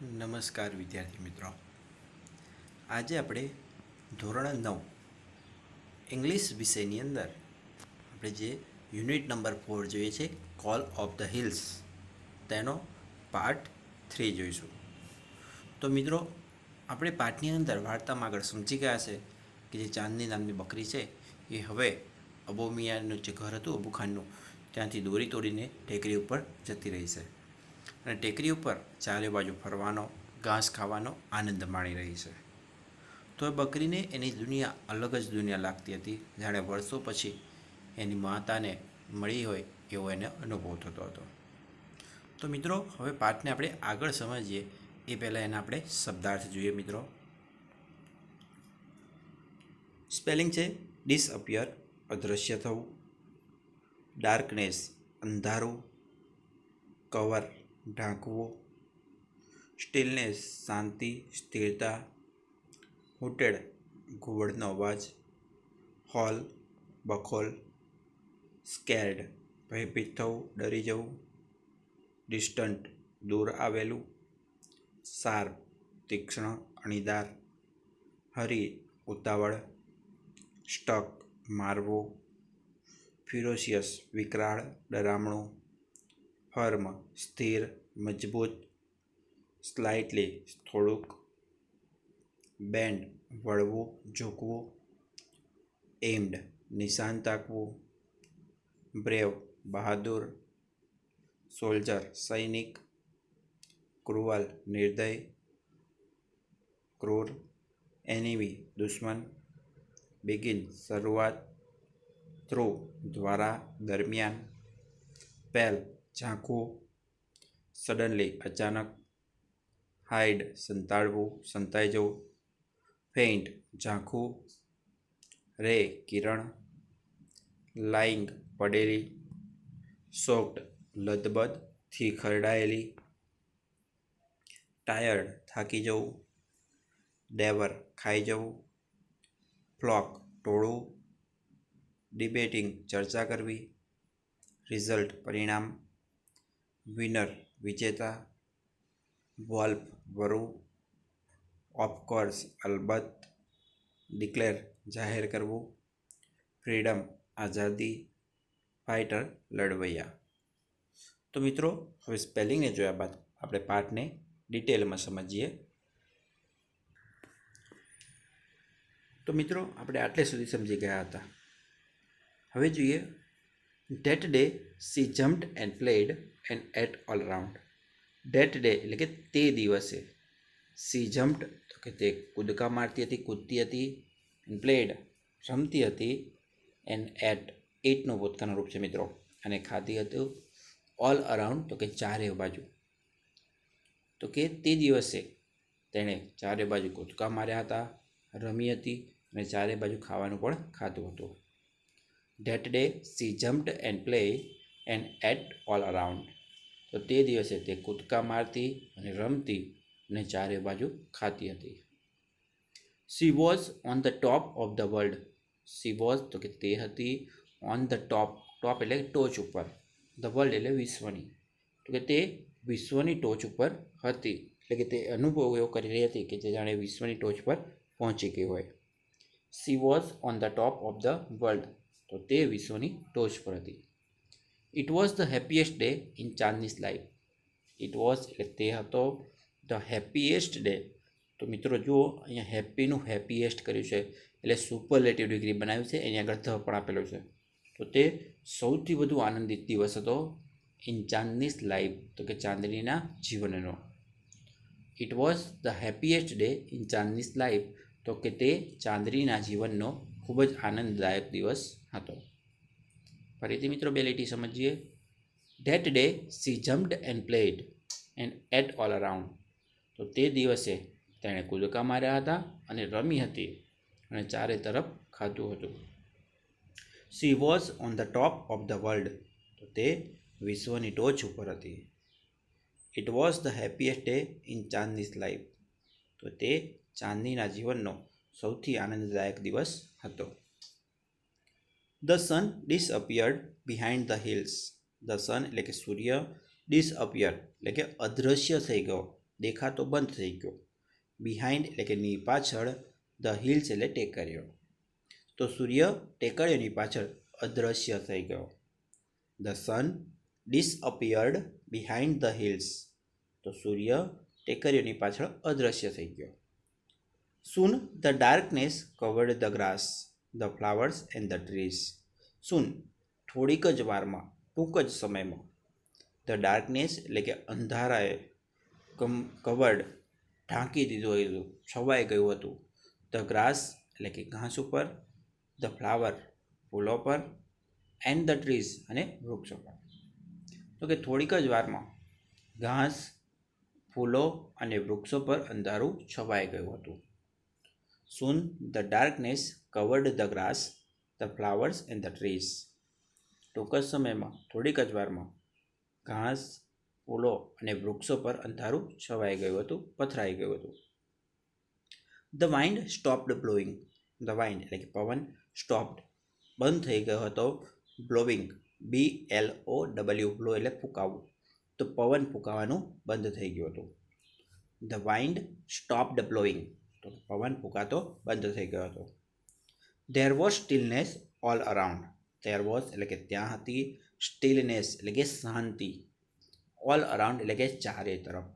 નમસ્કાર વિદ્યાર્થી મિત્રો. આજે આપણે ધોરણ 9 ઇંગ્લિશ વિષયની અંદર આપણે જે યુનિટ નંબર 4 જોઈએ છે કોલ ઓફ ધ હિલ્સ તેનો પાર્ટ 3 જોઈશું. તો મિત્રો આપણે પાઠની અંદર વાર્તામાં આગળ સમજી ગયા છે કે જે ચાંદની નામની બકરી છે એ હવે અબુ મિયાંનું જે ઘર હતું અબુ ખાનનું ત્યાંથી દોરી તોડીને ટેકરી ઉપર જતી રહી છે અને ટેકરી ઉપર ચારે બાજુ ફરવાનો ઘાસ ખાવાનો આનંદ માણી રહી છે. તો એ બકરીને એની દુનિયા અલગ જ દુનિયા લાગતી હતી, જાણે વર્ષો પછી એની માતાને મળી હોય એવો એને અનુભવ થતો હતો. તો મિત્રો હવે પાઠને આપણે આગળ સમજીએ એ પહેલાં એના આપણે શબ્દાર્થ જોઈએ. મિત્રો સ્પેલિંગ છે ડિસઅપિયર અદૃશ્ય થવું, ડાર્કનેસ અંધારું, કવર ઢાંકવું, સ્ટીલનેસ શાંતિ સ્થિરતા, હુટેડ ઘુવડનો અવાજ, હોલ બખોલ, સ્કેર્ડ ભયભીત થવું ડરી જવું, ડિસ્ટન્ટ દૂર આવેલું, શાર્પ તીક્ષ્ણ અણીદાર, હરી ઉતાવળ, સ્ટક મારવું, ફ્યુરોશિયસ વિકરાળ ડરામણું, ફર્મ સ્થિર મજબૂત, સ્લાઇટલી થોડુંક, બેન્ડ વળવું ઝૂકવું, એમ્ડ નિશાન તાકવું, બ્રેવ બહાદુર, સોલ્જર સૈનિક, ક્રુઅલ નિર્દય ક્રૂર, એનિમી દુશ્મન, બિગિન શરૂઆત, થ્રુ દ્વારા દરમિયાન, પેલ ઝાંખવું, સડનલી અચાનક, હાઇડ સંતાડવું સંતાઈ જવું, ફેઇન્ટ ઝાંખવું, રે કિરણ, લાઇંગ પડેલી, શોક્ડ લદબદથી ખરડાયેલી, ટાયર્ડ થાકી જવું, ડેવર ખાઈ જવું, ફ્લોક ટોળું, ડિબેટિંગ ચર્ચા કરવી, રિઝલ્ટ પરિણામ, વિનર વિજેતા, વોલ્ફ વરુ, ઓફકોર્સ અલબત્ત, ડિક્લેર જાહેર કરવું, ફ્રીડમ આઝાદી, ફાઇટર લડવૈયા. તો મિત્રો હવે સ્પેલિંગને જોયા બાદ આપણે પાઠને ડિટેલમાં સમજીએ. તો મિત્રો આપણે આટલે સુધી સમજી ગયા હતા. હવે જોઈએ that day she jumped and played and ate all round. That day એટલે કે તે દિવસે, સી જમ્પ્ડ તો કે તે કૂદકા મારતી હતી કૂદતી હતી, એન્ડ પ્લેડ રમતી હતી, એન્ડ એટ એટનું ભૂતકાળનું રૂપ છે મિત્રો, અને ખાતી હતું ઓલ અરાઉન્ડ તો કે ચારે બાજુ. તો કે તે દિવસે તેણે ચારે બાજુ કૂદકા માર્યા હતા, રમી હતી અને ચારે બાજુ ખાવાનું પણ ખાતું હતું. That day she jumped and play and ate all around. તો તે દિવસે તે કૂદકા મારતી અને રમતી અને ચારે બાજુ ખાતી હતી. C was on the top of the world. She was તો કે તે હતી, ઓન ધ ટોપ, ટોપ એટલે ટોચ ઉપર, ધ વર્લ્ડ એટલે વિશ્વની, તો કે તે વિશ્વની ટોચ ઉપર હતી, એટલે કે તે અનુભવ એવો કરી રહી હતી કે જે જાણે વિશ્વની ટોચ પર પહોંચી ગઈ હોય. She was on the top of the world, તો તે વિશ્વની ટોચ પર હતી. It was the happiest day in Chandni's life. It was એટલે તે હતો, ધ હેપીએસ્ટ ડે. તો મિત્રો જુઓ અહીંયા હેપીનું હેપીએસ્ટ કર્યું છે એટલે સુપરલેટિવ ડિગ્રી બનાવ્યું છે, એની આગળ ધ પણ આપેલું છે. તો તે સૌથી વધુ આનંદિત દિવસ હતો ઇન ચાંદનીઝ લાઈફ, તો કે ચાંદનીના જીવનનો. It was the happiest day in Chandni's life, તો કે તે ચાંદનીના જીવનનો ખૂબ જ આનંદદાયક દિવસ હતો. ફરીથી મિત્રો બે લીટી સમજીએ. That day she jumped and played and ate all around. તો તે દિવસે તેણે કૂદકા માર્યા હતા અને રમી હતી અને ચારે તરફ ખાતું હતું. She was on the top of the world. તો તે વિશ્વની ટોચ ઉપર હતી. It was the happiest day in Chandni's life. તો તે ચાંદનીના જીવનનો સૌથી આનંદદાયક દિવસ હતો. The sun disappeared behind the hills. The sun એટલે કે સૂર્ય, ડિસઅપિયર એટલે કે અદૃશ્ય થઈ ગયો દેખાતો બંધ થઈ ગયો. બિહાઇન્ડ એટલે કે ની પાછળ, ધ હિલ્સ એટલે ટેકરીઓ. તો સૂર્ય ટેકરીઓની પાછળ અદૃશ્ય થઈ ગયો. The sun disappeared behind the hills. તો સૂર્ય ટેકરીઓની પાછળ અદૃશ્ય થઈ ગયો. Soon the darkness covered the grass, the flowers and the trees. Soon થોડીક જ વારમાં, ટૂંક જ સમયમાં, ધ ડાર્કનેસ એટલે કે અંધારાએ કવર્ડ ઢાંકી દીધું હતું, છવાઈ ગયું હતું. ધ ગ્રાસ એટલે કે ઘાસ ઉપર, ધ ફ્લાવર ફૂલો પર, એન્ડ ધ ટ્રીઝ અને વૃક્ષો પર. તો કે થોડીક જ વારમાં ઘાસ, ફૂલો અને વૃક્ષો પર અંધારું છવાઈ ગયું હતું. Soon the darkness covered the grass, the flowers and the trees. ટૂંક જ સમયમાં, થોડીક જ વારમાં ઘાસ, ફૂલો અને વૃક્ષો પર અંધારું છવાઈ ગયું હતું, પથરાઈ ગયું હતું. The wind stopped blowing. The wind એટલે કે પવન, stopped બંધ થઈ ગયો હતો. blowing BLOW blow એટલે ફૂંકાવવું. તો પવન ફૂંકાવાનું બંધ થઈ ગયું હતું. The wind stopped blowing. તો પવન ફૂંકાતો બંધ થઈ ગયો હતો. There was stillness all around. There was એટલે કે ત્યાં હતી, stillness એટલે કે શાંતિ, all around એટલે કે ચારે તરફ.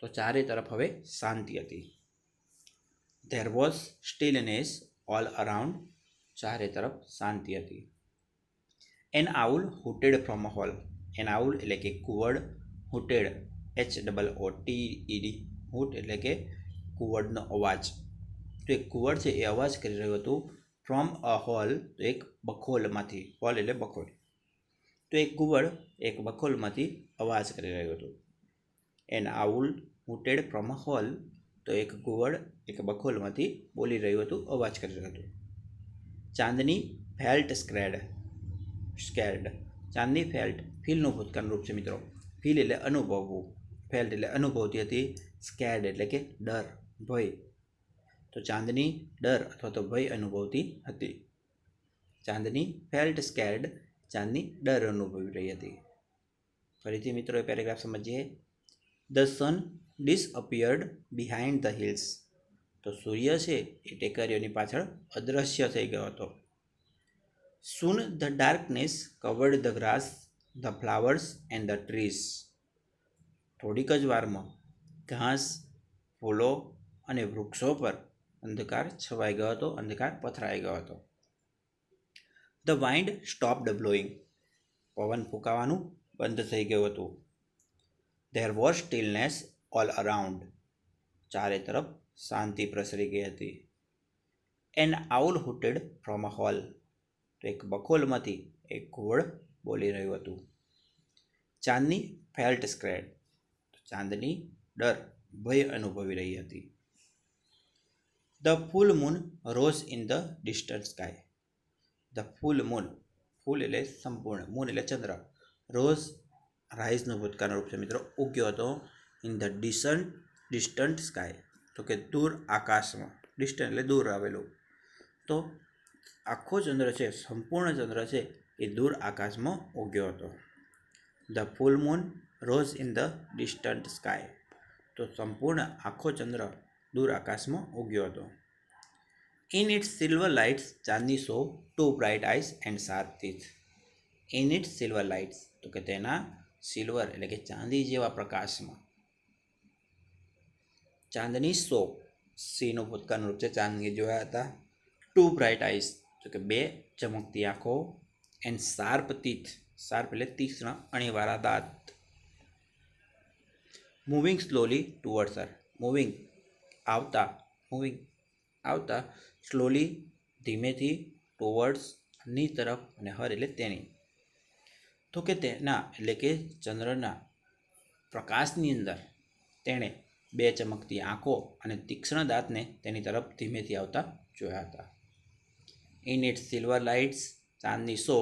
તો ચારે તરફ હવે શાંતિ હતી. There was stillness all around. ચારે તરફ શાંતિ હતી. An owl hooted from a hole. An owl એટલે કે કુવડ, hooted HOOTED, hoot એટલે કે કુવડનો અવાજ. તો એક કુવડ છે એ અવાજ કરી રહ્યું હતું ફ્રોમ અ હોલ, તો એક બખોલમાંથી. હોલ એટલે બખોલ. તો એક કુવડ એક બખોલમાંથી અવાજ કરી રહ્યું હતું. An owl hooted from a hole, તો એક કુવડ એક બખોલમાંથી બોલી રહ્યું હતું, અવાજ કરી રહ્યું હતું. ચાંદની ફેલ્ટ સ્કેર્ડ. ચાંદની ફેલ્ટ ફીલનું ભૂતકાળનું રૂપ છે મિત્રો. ફીલ એટલે અનુભવવું, ફેલ્ટ એટલે અનુભવતી હતી, સ્કેર્ડ એટલે કે ડર, ભય. તો ચાંદની ડર અથવા તો ભય અનુભવતી હતી. ચાંદની ફેલ્ટ સ્કેર્ડ, ચાંદની ડર અનુભવી રહી હતી. ફરીથી મિત્રો એ પેરેગ્રાફ સમજીએ. The sun disappeared behind the hills. તો સૂર્ય છે એ ટેકરીઓની પાછળ અદૃશ્ય થઈ ગયો હતો. Soon the darkness covered the grass, the flowers and the trees. થોડીક જ વારમાં ઘાસ, ફૂલો અને વૃક્ષો પર અંધકાર છવાઈ ગયો હતો, અંધકાર પથરાઈ ગયો હતો. The wind stopped blowing. પવન ફૂંકાવાનું બંધ થઈ ગયું હતું. There was stillness all around. ચારે તરફ શાંતિ પ્રસરી ગઈ હતી. An owl hooted from a hole. તો એક બખોલમાંથી એક ઘુવડ બોલી રહ્યું હતું. ચાંદની ફેલ્ટ સ્કેર્ડ. ચાંદની ડર, ભય અનુભવી રહી હતી. The full moon rose in the distant sky. The full moon, full એટલે સંપૂર્ણ, મૂન એટલે ચંદ્ર, રોઝ રાઇઝનું ભૂતકાળનું રૂપ છે મિત્રો, ઉગ્યો હતો. ઇન ધ ડિસ્ટન્ટ સ્કાય, તો કે દૂર આકાશમાં. ડિસ્ટન્ટ એટલે દૂર આવેલું. તો આખો ચંદ્ર છે, સંપૂર્ણ ચંદ્ર છે એ દૂર આકાશમાં ઉગ્યો હતો. The full moon rose in the distant sky. તો સંપૂર્ણ આખો ચંદ્ર દૂર આકાશમાં ઉગ્યો હતો. In its silver lights Chandni saw two bright eyes and sharp teeth. In its silver lights, તો કે તેના સિલ્વર એટલે કે ચાંદી જેવા પ્રકાશમાં. ચાંદની સો, સીનું ભૂતકાળનું રૂપ છે, ચાંદની જોયા હતા. ટુ બ્રાઇટ આઈસ, તો કે બે ચમકતી આંખો. એન્ડ શાર્પ ટીથ, શાર્પ એટલે તીક્ષ્ણ અણીવાળા દાંત. મૂવિંગ સ્લોલી ટુવર્ડ્સ હર. મૂવિંગ આવતા, સ્લોલી ધીમેથી, ટુવર્ડ્સ ની તરફ, અને હર એટલે તેની. તો કે તેના એટલે કે ચંદ્રના પ્રકાશની અંદર તેણે બે ચમકતી આંખો અને તીક્ષ્ણ દાંતને તેની તરફ ધીમેથી આવતા જોયા હતા. In its silver lights Chandni saw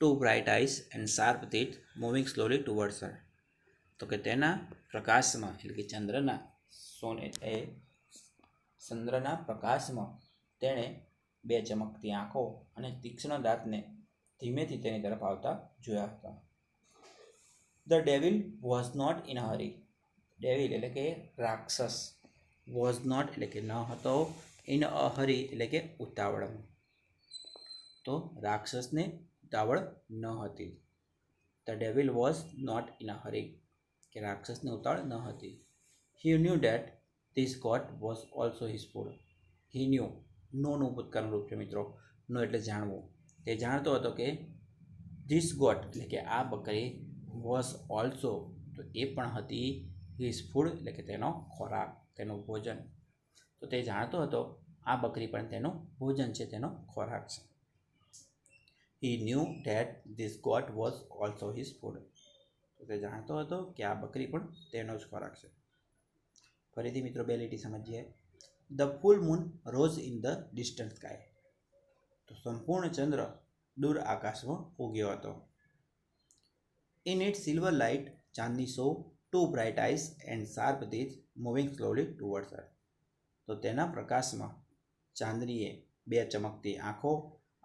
two bright eyes and sharp teeth moving slowly towards her. તો કે તેના પ્રકાશમાં એટલે કે ચંદ્રના પ્રકાશમાં તેણે બે ચમકતી આંખો અને તીક્ષ્ણ દાંતને ધીમેથી તેની તરફ આવતા જોયા હતા. The devil was not in a hurry. Devil એટલે કે રાક્ષસ, વોઝ નોટ એટલે કે ન હતો, ઇન અ હરી એટલે કે ઉતાવળમાં. તો રાક્ષસને ઉતાવળ ન હતી. The devil was not in a hurry, કે રાક્ષસને ઉતાવળ ન હતી. He knew that this goat was also his food. He knew, નોનું ભૂતકાળનું રૂપ છે મિત્રો. નો એટલે જાણવું. તે જાણતો હતો કે ધીસ ગોટ એટલે કે આ બકરી વોઝ ઓલ્સો તો એ પણ હતી હિઝ ફૂડ એટલે કે તેનો ખોરાક, તેનું ભોજન. તો તે જાણતો હતો આ બકરી પણ તેનું ભોજન છે, તેનો ખોરાક છે. He knew that this goat was also his food. તો તે જાણતો હતો કે આ બકરી પણ તેનો જ ખોરાક છે. ફરીથી મિત્રો બે લીટી સમજીએ. The full moon rose in the distant sky. તો સંપૂર્ણ ચંદ્ર દૂર આકાશમાં ઉગ્યો હતો. In it silver light Chandni saw two bright eyes and sharp teeth moving slowly towards her. તો તેના પ્રકાશમાં ચાંદનીએ બે ચમકતી આંખો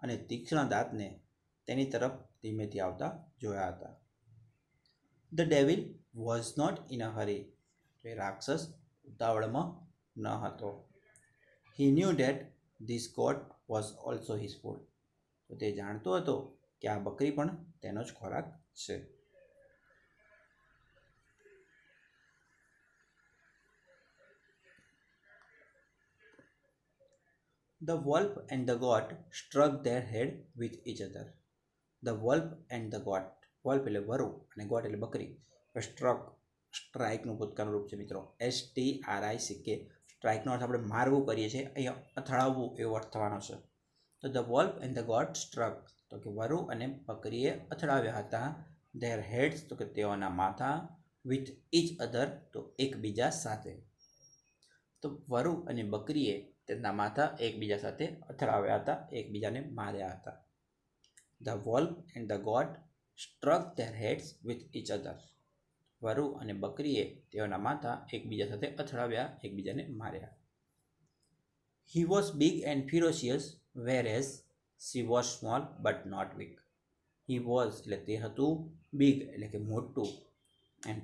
અને તીક્ષ્ણ દાંતને તેની તરફ ધીમેથી આવતા જોયા હતા. The devil was not in a hurry. તો એ રાક્ષસ ઉતાવળમાં ન હતો. He knew that this goat was also his food. તો તે જાણતો હતો કે આ બકરી પણ તેનો જ ખોરાક છે. The wolf and the goat struck their head with each other. The wolf and the goat. wolf એટલે વરુ અને goat એટલે બકરી. સ્ટ્રક, સ્ટ્રાઇકનું ભૂતકાળનું રૂપ છે મિત્રો. STRICK. સ્ટ્રાઇકનો અર્થ આપણે મારવું કરીએ છીએ, અહીંયા અથડાવવું એવો અર્થ થવાનો છે. તો the wolf and the goat struck, તો કે વરુ અને બકરીએ અથડાવ્યા હતા. ધેર હેડ્સ, તો કે તેઓના માથા. વિથ ઇચ અધર, તો એકબીજા સાથે. તો વરુ અને બકરીએ તેમના માથા એકબીજા સાથે અથડાવ્યા હતા, એકબીજાને માર્યા હતા. The wolf and the goat struck their heads with each other. વરુ અને બકરીએ તેઓના માથા એકબીજા સાથે અથડાવ્યા, એકબીજાને માર્યા. He was big and ferocious whereas she was small but not weak. He was એટલે તે હતું, બિગ એટલે કે મોટું, એન્ડ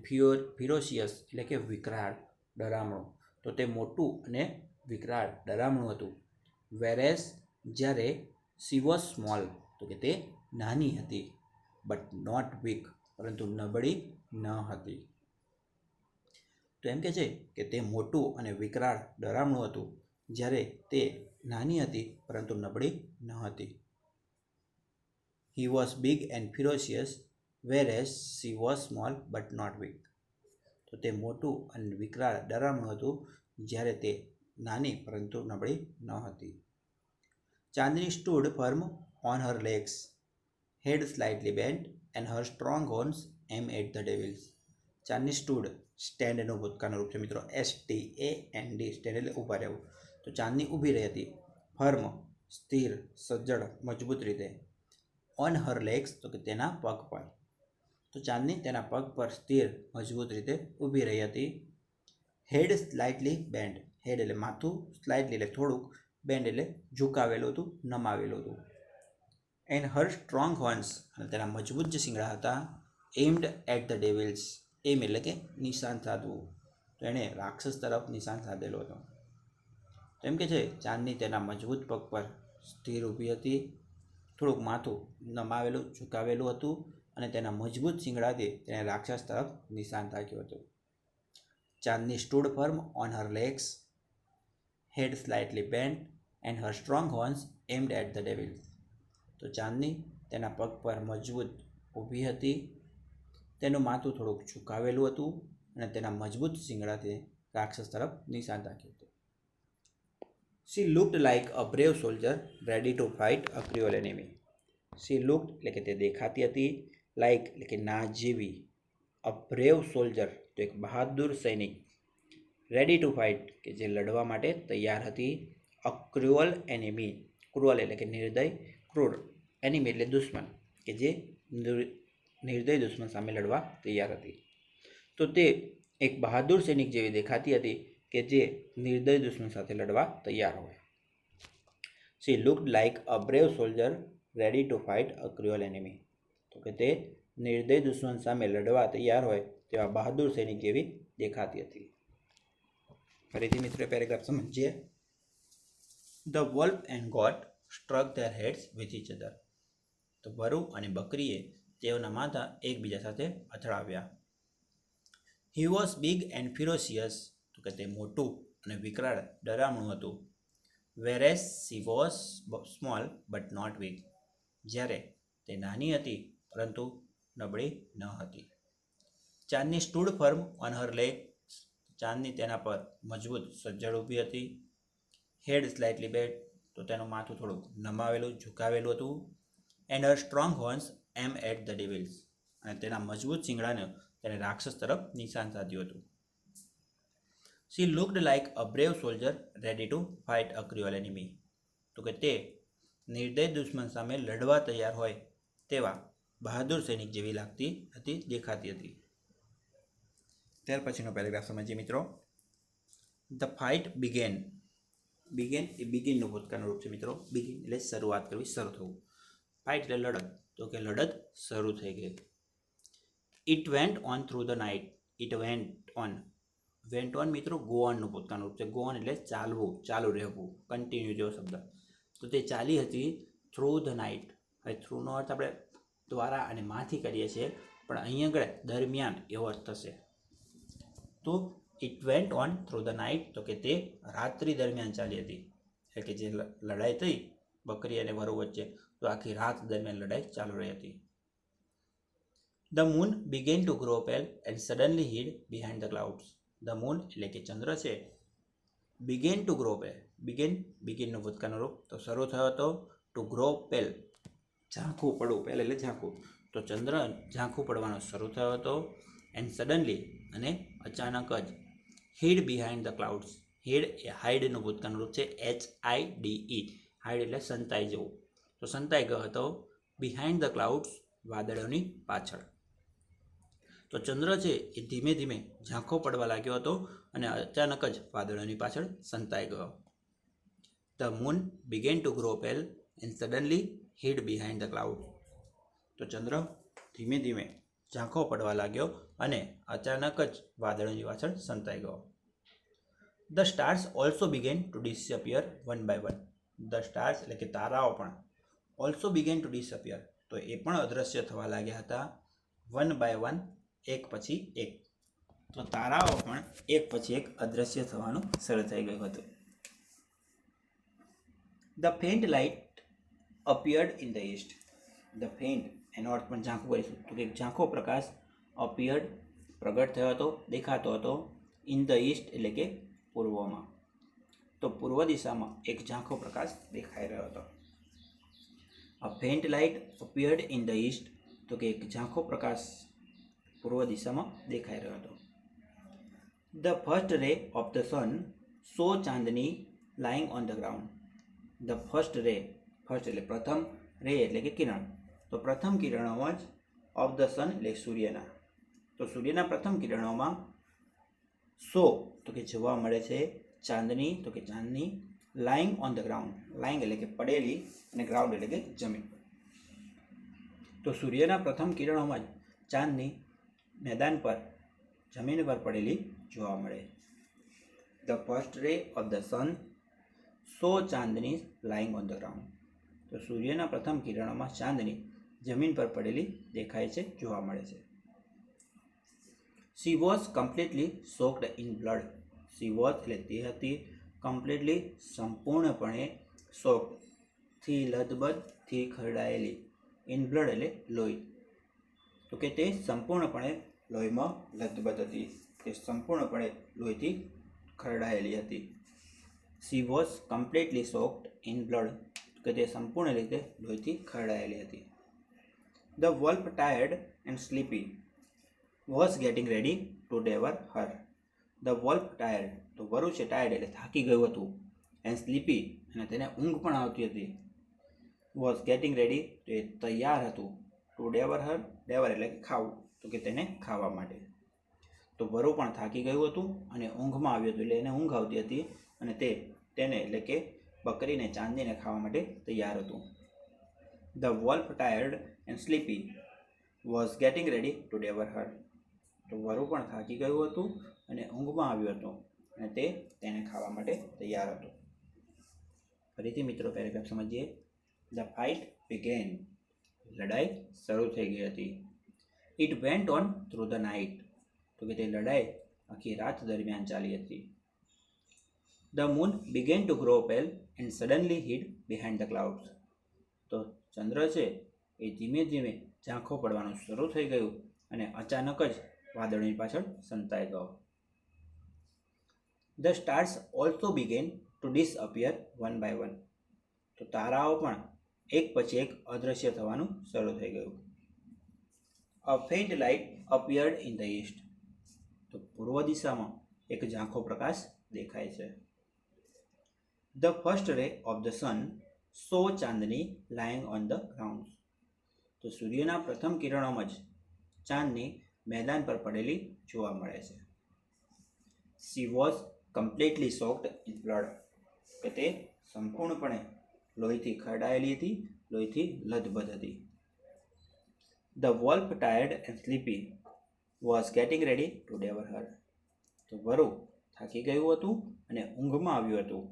ફિરોશિયસ એટલે કે વિકરાળ, ડરામણું. તો તે મોટું અને વિકરાળ, ડરામણું હતું. વેરેઝ જ્યારે, શી વોઝ સ્મોલ તો કે તે નાની હતી, બટ નોટ વીક પરંતુ નબળી ન હતી. તો એમ કે છે કે તે મોટું અને વિકરાળ, ડરામણું હતું, જ્યારે તે નાની હતી પરંતુ નબળી ન હતી. He was big and ferocious whereas she was small but not weak. તો તે મોટું અને વિકરાળ, ડરામણું હતું, જ્યારે તે નાની પરંતુ નબળી ન હતી. Chandni stood firm on her legs, head slightly bent and her strong horns aim at the devils. Chandni stood, સ્ટેન્ડનું ભૂતકાળનું રૂપ છે મિત્રો. STAND, સ્ટેન્ડ એટલે ઊભા રહેવું. તો ચાંદની ઊભી રહી હતી. ફર્મ સ્થિર, સજ્જડ, મજબૂત રીતે. ઓન હર લેગ્સ તો કે તેના પગ પર. તો ચાંદની તેના પગ પર સ્થિર, મજબૂત રીતે ઊભી રહી હતી. હેડ સ્લાઇટલી બેન્ડ, હેડ એટલે માથું, સ્લાઇટલી એટલે થોડુંક, બેન્ડ એટલે ઝુકાવેલું હતું, નમાવેલું હતું. એન્ડ હર સ્ટ્રોંગ હોર્ન્સ, અને તેના મજબૂત જે શિંગડા હતા. એમ્ડ એટ ધ ડેવિલ્સ, એમ એટલે કે નિશાન સાધવું. તો એણે રાક્ષસ તરફ નિશાન સાધેલો હતો. તો એમ કે છે ચાંદની તેના મજબૂત પગ પર સ્થિર ઊભી હતી, થોડુંક માથું નમાવેલું, ઝુકાવેલું હતું, અને તેના મજબૂત શિંગડાથી તેણે રાક્ષસ તરફ નિશાન તાક્યું હતું. Chandni stood firm on her legs, head slightly bent and her strong horns aimed at the devils. તો ચાંદની તેના પગ પર મજબૂત ઊભી હતી, તેનું માથું થોડુંક ઝુકાવેલું હતું, અને તેના મજબૂત શિંગડાથી રાક્ષસ તરફ નિશાન તાક્યું હતું. She looked like a brave soldier ready to fight a cruel enemy. She looked એટલે કે તે દેખાતી હતી, લાઇક એટલે કે ના જેવી, અ બ્રેવ સોલ્જર તો એક બહાદુર સૈનિક, રેડી ટુ ફાઇટ કે જે લડવા માટે તૈયાર હતી, અ ક્રુઅલ એનિમી, ક્રુઅલ એટલે કે નિર્દય, ક્રૂર, એનિમી એટલે દુશ્મન, કે જે નિર્દય દુશ્મન સામે લડવા તૈયાર હતી. તો તે એક બહાદુર સૈનિક જેવી દેખાતી હતી કે જે નિર્દય દુશ્મન સાથે લડવા તૈયાર હોય. She looked like a brave soldier ready to fight a cruel enemy. તો કે તે નિર્દય દુશ્મન સામે લડવા તૈયાર હોય તેવા બહાદુર સૈનિક જેવી દેખાતી હતી. ફરીથી મિત્રો પેરેગ્રાફ સમજીએ. The wolf and goat struck their heads with each other. તો વરુ અને બકરીએ તેઓના માથા એકબીજા સાથે અથડાવ્યા. He was big and ferocious. તો કે તે મોટું અને વિકરાળ ડરામણું હતું. Whereas she was small but not weak. જ્યારે તે નાની હતી પરંતુ નબળી ન હતી. Chandni stood firm on her legs. Chandni તેના પર મજબૂત સજ્જડ ઊભી હતી. Head slightly bent. તો તેનું માથું થોડું નમાવેલું ઝુકાવેલું હતું. And her strong horns aim at the devils. અને તેના મજબૂત શિંગડાને તેને રાક્ષસ તરફ નિશાન સાધ્યું હતું. She looked like a brave soldier ready to fight a cruel enemy. તો કે તે નિર્દય દુશ્મન સામે લડવા તૈયાર હોય તેવા બહાદુર સૈનિક જેવી લાગતી હતી, દેખાતી હતી. ત્યાર પછીનો પેરેગ્રાફ સમજીએ મિત્રો. The fight began. બિગેન એ બિગિનનું ભૂતકાળનું રૂપ છે મિત્રો. બિગિન એટલે શરૂઆત કરવી, શરૂ થવું. ફાઇટ એટલે લડત. તો કે લડત શરૂ થઈ ગઈ. It went on through the night. It went on. Went on મિત્રો ગો ઓનનું ભૂતકાળનું રૂપ છે. ગો ઓન એટલે ચાલવું, ચાલુ રહેવું, કન્ટિન્યુ જેવો શબ્દ. તો તે ચાલી હતી થ્રુ ધ નાઇટ. હવે થ્રુનો અર્થ આપણે દ્વારા અને માંથી કરીએ છીએ, પણ અહીં આગળ દરમિયાન એવો અર્થ થશે. તો it went on through the night. તો કે તે રાત્રિ દરમિયાન ચાલી હતી. એટલે કે જે લડાઈ થઈ બકરી અને વરુ વચ્ચે, તો આખી રાત દરમિયાન લડાઈ ચાલુ રહી હતી. The moon began to grow pale and suddenly hid behind the clouds. The moon એટલે કે ચંદ્ર છે, બિગેન ટુ ગ્રો પેલ. બિગિનનું ભૂતકાળનું રૂપ. તો શરૂ થયો હતો ટુ ગ્રો પેલ, ઝાંખું પડવું. પેલ એટલે ઝાંખું. તો ચંદ્ર ઝાંખું પડવાનો શરૂ થયો હતો. એન્ડ સડનલી અને અચાનક જ. Hid behind the clouds. Hid એ હાઇડનું ભૂતકાળનું રૂપ છે, HIDE. હાઇડ એટલે સંતાઈ જવું. તો સંતાઈ ગયો હતો બિહાઇન્ડ ધ ક્લાઉડ્સ, વાદળોની પાછળ. તો ચંદ્ર છે એ ધીમે ધીમે ઝાંખો પડવા લાગ્યો હતો અને અચાનક જ વાદળોની પાછળ સંતાઈ ગયો. The moon began to grow pale and suddenly hid behind the cloud. તો ચંદ્ર ધીમે ધીમે ઝાંખો પડવા લાગ્યો અને અચાનક જ વાદળોની પાછળ સંતાઈ ગયો. The stars also began to disappear one by one. The stars એટલે કે તારાઓ પણ ઓલ્સો બિગેન ટુ ડિસઅપિયર. તો એ પણ અદૃશ્ય થવા લાગ્યા હતા. વન બાય વન, એક પછી એક. તો તારાઓ પણ એક પછી એક અદૃશ્ય થવાનું શરૂ થઈ ગયું હતું. The faint light appeared in the East. The faint એનો અર્થ પણ ઝાંખું કરીશું. તો કે ઝાંખો પ્રકાશ અપિયર્ડ પ્રગટ થયો હતો, દેખાતો હતો. ઇન ધ ઈસ્ટ એટલે કે પૂર્વમાં. તો પૂર્વ દિશામાં એક ઝાંખો પ્રકાશ દેખાઈ રહ્યો હતો. A faint light appeared in the east. તો કે એક ઝાંખો પ્રકાશ પૂર્વ દિશામાં દેખાઈ રહ્યો હતો. The first ray of the sun saw Chandni lying on the ground. The first રે, ફર્સ્ટ એટલે પ્રથમ, રે એટલે કે કિરણ. તો પ્રથમ કિરણોમાં જ ઓફ ધ સન એટલે સૂર્યના. તો સૂર્યના પ્રથમ કિરણોમાં સો તો કે જોવા મળે છે ચાંદની, તો કે Chandni lying on the ground. Lying એટલે કે પડેલી અને ગ્રાઉન્ડ એટલે કે જમીન. તો સૂર્યના પ્રથમ કિરણોમાં જ ચાંદની મેદાન પર, જમીન પર પડેલી જોવા મળે. The first ray of the sun saw Chandni lying on the ground. તો સૂર્યના પ્રથમ કિરણોમાં ચાંદની જમીન પર પડેલી દેખાય છે, જોવા મળે છે. She was completely soaked in blood. She was એટલે તે હતી, કમ્પ્લીટલી સંપૂર્ણપણે, સોક્ડ થી લથબથ, થી ખરડાયેલી, ઇન બ્લડ એટલે લોહી. તો કે તે સંપૂર્ણપણે લોહીમાં લથબથ હતી, તે સંપૂર્ણપણે લોહીથી ખરડાયેલી હતી. She was completely soaked in blood. કે તે સંપૂર્ણ રીતે લોહીથી ખરડાયેલી હતી. The wolf tired and sleepy was getting ready to devour her. The wolf tired, તો વરુ છે ટાયર્ડ એટલે થાકી ગયું હતું. એન્ડ સ્લીપી અને તેને ઊંઘ પણ આવતી હતી. વોઝ ગેટિંગ રેડી તો એ તૈયાર હતું. ટુ ડેવર હર, ડેવર એટલે કે ખાવું, તો કે તેને ખાવા માટે. તો વરુ પણ થાકી ગયું હતું અને ઊંઘમાં આવ્યું હતું, એટલે એને ઊંઘ આવતી હતી અને તેને એટલે કે બકરીને, ચાંદનીને ખાવા માટે તૈયાર હતું. The wolf tired and sleepy was getting ready to devour her. તો વરુ પણ થાકી ગયું હતું અને ઊંઘમાં આવ્યું હતું અને તે તેને ખાવા માટે તૈયાર હતો. ફરીથી મિત્રો પેરેગ્રાફ સમજીએ. The fight began. લડાઈ શરૂ થઈ ગઈ હતી. It went on through the night. તો કે તે લડાઈ આખી રાત દરમિયાન ચાલી હતી. The moon began to grow pale and suddenly hid behind the clouds. તો ચંદ્ર છે એ ધીમે ધીમે ઝાંખો પડવાનું શરૂ થઈ ગયું અને અચાનક જ વાદળોની પાછળ સંતાઈ ગયો. The stars also began to disappear one by one. તો તારાઓ પણ એક પછી એક અદૃશ્ય થવાનું શરૂ થઈ ગયું. A faint light appeared in the east. તો પૂર્વ દિશામાં એક ઝાંખો પ્રકાશ દેખાય છે. The first ray of the sun saw Chandni lying on the ground. તો સૂર્યના પ્રથમ કિરણોમાં જ ચાંદની મેદાન પર પડેલી જોવા મળે છે. She was completely soaked in blood. કે તે સંપૂર્ણપણે લોહીથી ખરડાયેલી હતી, લોહીથી લથબથ હતી. The wolf tired and sleepy was getting ready to devour her. તો વરુ થાકી ગયું હતું અને ઊંઘમાં આવ્યું હતું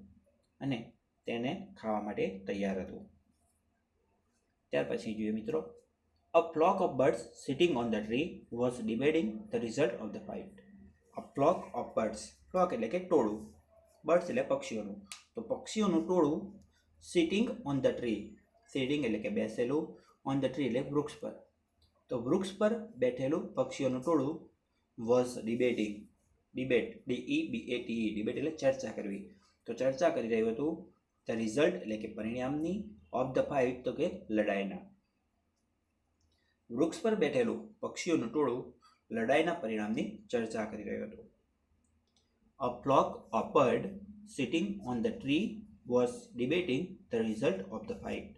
અને તેને ખાવા માટે તૈયાર હતું. ત્યાર પછી જોઈએ મિત્રો. A flock of birds sitting on the tree was debating the result of the fight. A flock of birds. Flock એટલે કે ટોળું, બર્ડ્સ એટલે પક્ષીઓનું. તો પક્ષીઓનું ટોળું sitting on the tree. Sitting એટલે કે બેસેલું, ઓન ધ ટ્રી એટલે વૃક્ષ પર. તો વૃક્ષ પર બેઠેલું પક્ષીઓનું ટોળું was debating. Debate DEBATE debate એટલે ચર્ચા કરવી. તો ચર્ચા કરી રહ્યું હતું ધ રિઝલ્ટ એટલે કે પરિણામની, ઓફ ધ ફાઇટ તો કે લડાઈના. વૃક્ષ પર બેઠેલું પક્ષીઓનું ટોળું લડાઈના પરિણામની ચર્ચા કરી રહ્યું હતું. A flock of bird sitting on the tree was debating the result of the fight.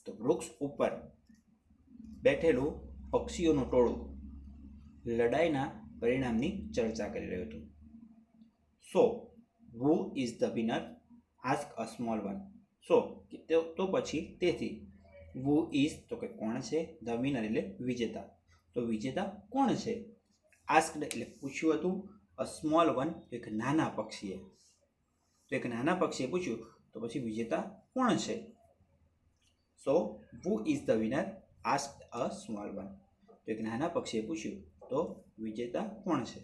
તો વૃક્ષ ઉપર બેઠેલું પક્ષીઓનું ટોળું લડાઈના પરિણામની ચર્ચા કરી રહ્યું હતું. So who is the winner ask a small one. So તો પછી તેથી હુ ઇઝ તો કે કોણ છે, ધ વિનર એટલે વિજેતા. તો વિજેતા કોણ છે? આસ્કડ એટલે પૂછ્યું હતું, અ સ્મોલ વન એક નાના પક્ષીએ. તો એક નાના પક્ષીએ પૂછ્યું તો પછી વિજેતા કોણ છે? So who is the winner asked a small one. તો એક નાના પક્ષીએ પૂછ્યું તો વિજેતા કોણ છે?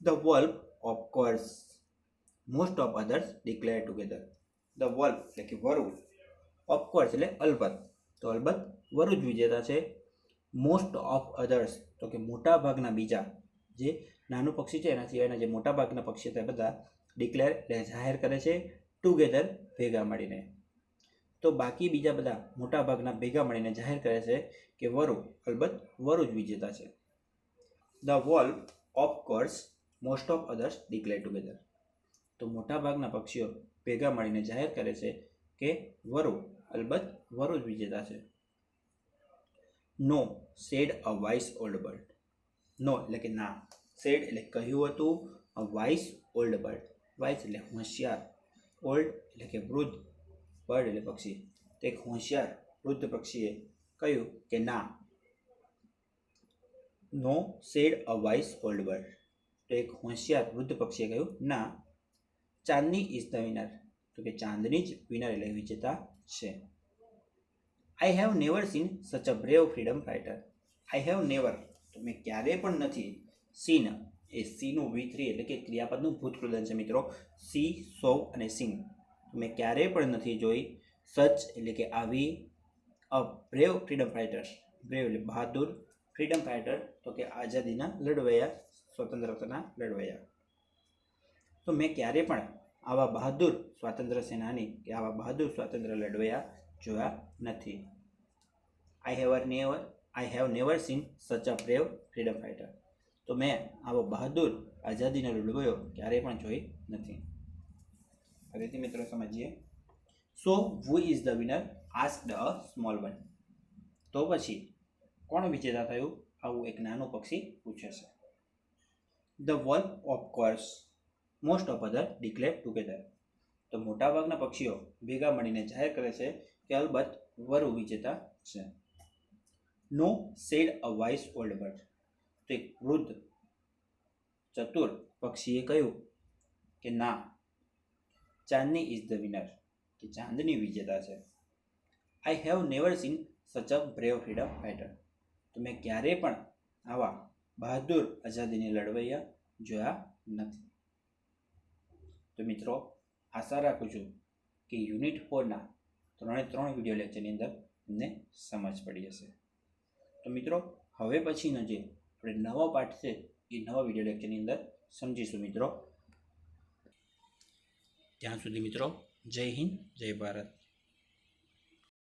The wolf of course most of others declare together. The wolf એટલે કે વરુ, ઓફ કોર્સ એટલે અલબત્ત. તો અલબત્ત વરુ જ વિજેતા છે. મોસ્ટ ઓફ અધર્સ તો કે મોટા ભાગના બીજા જે નાનું પક્ષી છે એના સિવાયના જે મોટા ભાગના પક્ષી હતા બધા ડિક્લેર એટલે જાહેર કરે છે ટુગેધર ભેગા મળીને. તો બાકી બીજા બધા મોટા ભાગના ભેગા મળીને જાહેર કરે છે કે વરુ, અલબત્ત વરુ જ વિજેતા છે. The wolf of course most of others declare together. તો મોટા ભાગના પક્ષીઓ ભેગા મળીને જાહેર કરે છે કે વરુ, અલબત્ત વરુ જ વિજેતા છે. No said a wise old bird. No એટલે કે ના, સેડ એટલે કહ્યું હતું, a wise old bird. Wise એટલે હોશિયાર, ઓલ્ડ એટલે કે વૃદ્ધ, બર્ડ એટલે પક્ષી. તો એક હોશિયાર વૃદ્ધ પક્ષીએ કહ્યું કે ના. No said a wise old bird. તો એક હોશિયાર વૃદ્ધ પક્ષીએ કહ્યું ના. Chandni is the winner. તો કે ચાંદની જ વિનર એટલે વિજેતા છે. આઈ have never seen such a brave freedom fighter. I have never તો મેં ક્યારેય પણ નથી. સીન એ સીનું V3 એટલે કે ક્રિયાપદનું ભૂતકૃદન છે મિત્રો. સી, સો અને સીન મેં ક્યારેય પણ નથી જોઈ. સચ એટલે કે આવી, અ બ્રેવ ફ્રીડમ ફાઇટર. બ્રેવ એટલે બહાદુર, ફ્રીડમ ફાઇટર તો કે આઝાદીના લડવૈયા, સ્વતંત્રતાના લડવૈયા. તો મેં ક્યારેય પણ આવા બહાદુર સ્વાતંત્ર્ય સેનાની કે આવા બહાદુર સ્વાતંત્ર્ય લડવૈયા જોયા નથી. આઈ have never seen such a brave freedom fighter. તો મેં આવો બહાદુર આઝાદીનો લડવૈયો ક્યારેય પણ જોઈ નથી. ફરીથી મિત્રો સમજીએ. So who is the winner asked a small one. તો પછી કોણ વિજેતા થયું? આવું એક નાનું પક્ષી પૂછે છે. The wolf of course most of other declare together. તો મોટાભાગના પક્ષીઓ ભેગા મળીને જાહેર કરે છે કે અલબત્ત વરુ વિજેતા છે. No said a wise old bird. તો એક વૃદ્ધ ચતુર પક્ષીએ કહ્યું કે ના, ચાંદની ઇઝ ધ વિનર, કે ચાંદની વિજેતા છે. આઈ have never seen such a brave freedom fighter. તો મેં ક્યારેય પણ આવા બહાદુર આઝાદીની લડવૈયા જોયા નથી. તો મિત્રો, આશા રાખું છું કે યુનિટ 4ના 3 વિડીયો લેક્ચરની અંદર તમને સમજ પડી હશે. તો મિત્રો, હવે પછીનો જે આપણે નવો પાઠ છે એ નવા વિડીયો લેક્ચરની અંદર સમજીશું મિત્રો. ત્યાં સુધી મિત્રો, જય હિન્દ, જય ભારત.